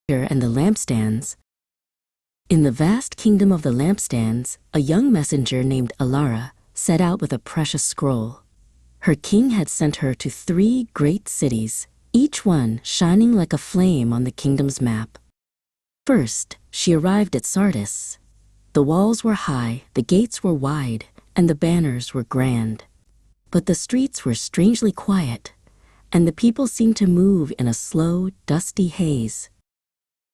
and the lampstands. In the vast kingdom of the lampstands, a young messenger named Alara set out with a precious scroll. Her king had sent her to 3 great cities, each one shining like a flame on the kingdom's map. First, she arrived at Sardis. The walls were high, the gates were wide, and the banners were grand. But the streets were strangely quiet, and the people seemed to move in a slow, dusty haze.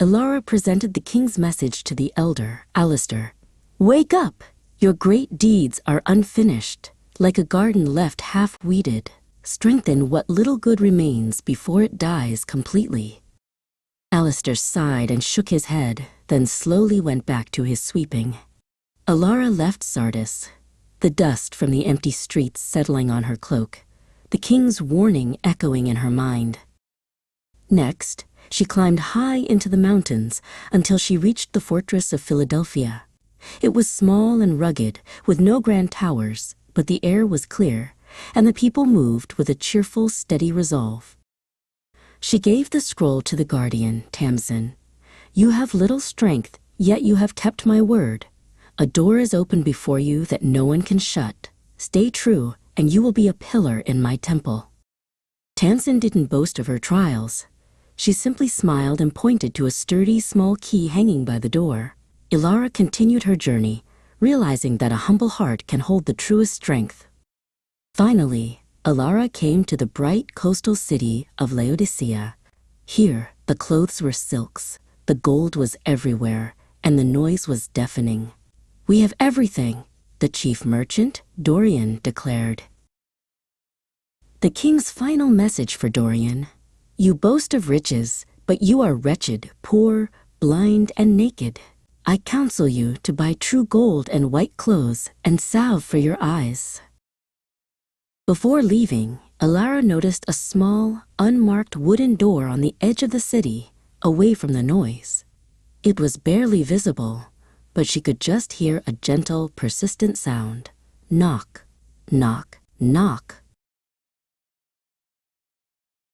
Alara presented the king's message to the elder, Alistair. "Wake up! Your great deeds are unfinished, like a garden left half-weeded. Strengthen what little good remains before it dies completely." Alistair sighed and shook his head, then slowly went back to his sweeping. Alara left Sardis, the dust from the empty streets settling on her cloak, the king's warning echoing in her mind. Next, she climbed high into the mountains until she reached the fortress of Philadelphia. It was small and rugged, with no grand towers, but the air was clear, and the people moved with a cheerful, steady resolve. She gave the scroll to the guardian, Tamsin. "You have little strength, yet you have kept my word. A door is open before you that no one can shut. Stay true, and you will be a pillar in my temple." Tamsin didn't boast of her trials. She simply smiled and pointed to a sturdy, small key hanging by the door. Alara continued her journey, realizing that a humble heart can hold the truest strength. Finally, Alara came to the bright coastal city of Laodicea. Here, the clothes were silks, the gold was everywhere, and the noise was deafening. "We have everything," the chief merchant, Dorian, declared. The king's final message for Dorian: "You boast of riches, but you are wretched, poor, blind, and naked. I counsel you to buy true gold and white clothes and salve for your eyes." Before leaving, Alara noticed a small, unmarked wooden door on the edge of the city, away from the noise. It was barely visible, but she could just hear a gentle, persistent sound. Knock, knock, knock.